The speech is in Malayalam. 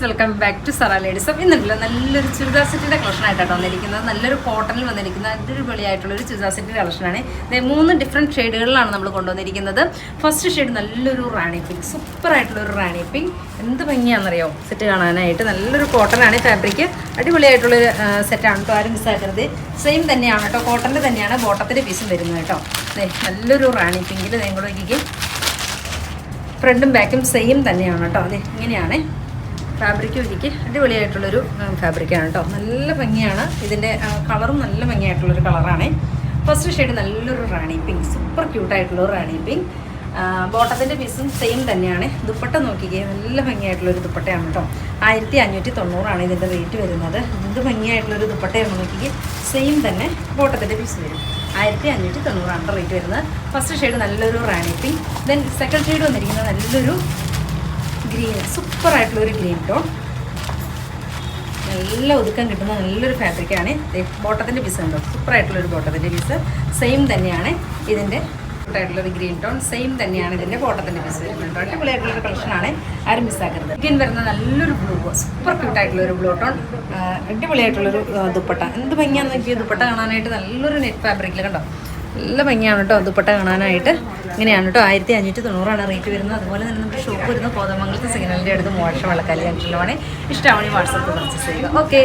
Welcome back to Sara ladies. അപ്പോൾ ഇന്നല്ലോ നല്ലൊരു ചുരിദാർ സെറ്റിൻ്റെ കളക്ഷനായിട്ടാണ് വന്നിരിക്കുന്നത്. നല്ലൊരു കോട്ടണിൽ വന്നിരിക്കുന്ന അടിപൊളിയായിട്ടുള്ളൊരു ചുരിദാർ സെറ്റിൻ്റെ കളക്ഷനാണ്. ഇതേ 3 ഡിഫറെൻറ്റ് ഷെയ്ഡുകളിലാണ് നമ്മൾ കൊണ്ടുവന്നിരിക്കുന്നത്. ഫസ്റ്റ് ഷെയ്ഡ് നല്ലൊരു റാണി പിങ്ക്, സൂപ്പറായിട്ടുള്ളൊരു റാണി പിങ്ക്. എന്ത് ഭംഗിയാണെന്നറിയോ സെറ്റ് കാണാനായിട്ട്. നല്ലൊരു കോട്ടനാണ് ഫാബ്രിക്, അടിപൊളിയായിട്ടുള്ളൊരു സെറ്റാണ് കേട്ടോ, ആരും മിസ്സാക്കരുത്. സെയിം തന്നെയാണ് കേട്ടോ, കോട്ടൻ്റെ തന്നെയാണ് ബോട്ടത്തിൻ്റെ പീസും വരുന്നത് കേട്ടോ. നല്ലൊരു റാണി പിങ്കിൽ നിങ്ങളൊക്കെ ഫ്രണ്ടും ബാക്കും സെയിം തന്നെയാണ് കേട്ടോ. അതെ ഇങ്ങനെയാണ് ഫാബ്രിക്. ഒരിക്കൽ അടിപൊളിയായിട്ടുള്ളൊരു ഫാബ്രിക്കാണ് കേട്ടോ, നല്ല ഭംഗിയാണ്. ഇതിൻ്റെ കളറും നല്ല ഭംഗിയായിട്ടുള്ളൊരു കളറാണ്. ഫസ്റ്റ് ഷെയ്ഡ് നല്ലൊരു റാണി പിങ്ക്, സൂപ്പർ ക്യൂട്ടായിട്ടുള്ളൊരു റാണി പിങ്ക്. ബോട്ടത്തിൻ്റെ പീസും സെയിം തന്നെയാണ്. ദുപ്പട്ട നോക്കിക്കേ, നല്ല ഭംഗിയായിട്ടുള്ളൊരു ദുപ്പട്ടയാണ് കേട്ടോ. 1590 ഇതിൻ്റെ റേറ്റ് വരുന്നത്. എന്ത് ഭംഗിയായിട്ടുള്ളൊരു ദുപ്പട്ടയാണ് നോക്കിക്കേ. സെയിം തന്നെ ബോട്ടത്തിൻ്റെ പീസ് വരും. 1590 റേറ്റ് വരുന്നത്. ഫസ്റ്റ് ഷെയ്ഡ് നല്ലൊരു റാണി പിങ്ക്. ദെൻ സെക്കൻഡ് ഷെയ്ഡ് വന്നിരിക്കുന്നത് നല്ലൊരു ഗ്രീൻ, സൂപ്പറായിട്ടുള്ളൊരു ഗ്രീൻ ടോൺ. നല്ല ഒതുക്കം കിട്ടുന്ന നല്ലൊരു ഫാബ്രിക്കാണ്. ബോട്ടത്തിൻ്റെ പീസ് ഉണ്ടോ, സൂപ്പറായിട്ടുള്ളൊരു ബോട്ടത്തിൻ്റെ പീസ്. സെയിം തന്നെയാണ് ഇതിൻ്റെ ആയിട്ടുള്ളൊരു ഗ്രീൻ ടോൺ. സെയിം തന്നെയാണ് ഇതിൻ്റെ ബോട്ടത്തിൻ്റെ പീസ് വരുന്നുണ്ട്. അടിപൊളിയായിട്ടുള്ളൊരു കളക്ഷനാണ്, ആരും മിസ്സാക്കരുത്. ഗ്രീൻ വരുന്ന നല്ലൊരു ബ്ലൂ, സൂപ്പർ ക്യൂട്ടായിട്ടുള്ളൊരു ബ്ലൂ ടോൺ. അടിപൊളിയായിട്ടുള്ളൊരു ദുപ്പട്ട. എന്ത് ഭംഗിയാണെന്ന് നോക്കിയാൽ ദുപ്പട്ട കാണാനായിട്ട്. നല്ലൊരു നെറ്റ് ഫാബ്രിക്കിൽ കണ്ടോ, നല്ല ഭംഗിയാണ് കേട്ടോ ദുപ്പട്ട കാണാനായിട്ട്. ഇങ്ങനെയാണ് കേട്ടോ. 1590 റേറ്റ് വരുന്നത്. അതുപോലെ തന്നെ നമ്മുടെ ഷോപ്പ് വരുന്ന കോതമംഗലത്തെ സിഗ്നലിൻ്റെ അടുത്ത് മോശം വെള്ളക്കാലി ജംഗ്ഷനിലുമാണ്. ഇഷ്ടമാണെങ്കിൽ വാട്സാപ്പിൽ പർച്ചേസ് ചെയ്യുക. ഓക്കെ.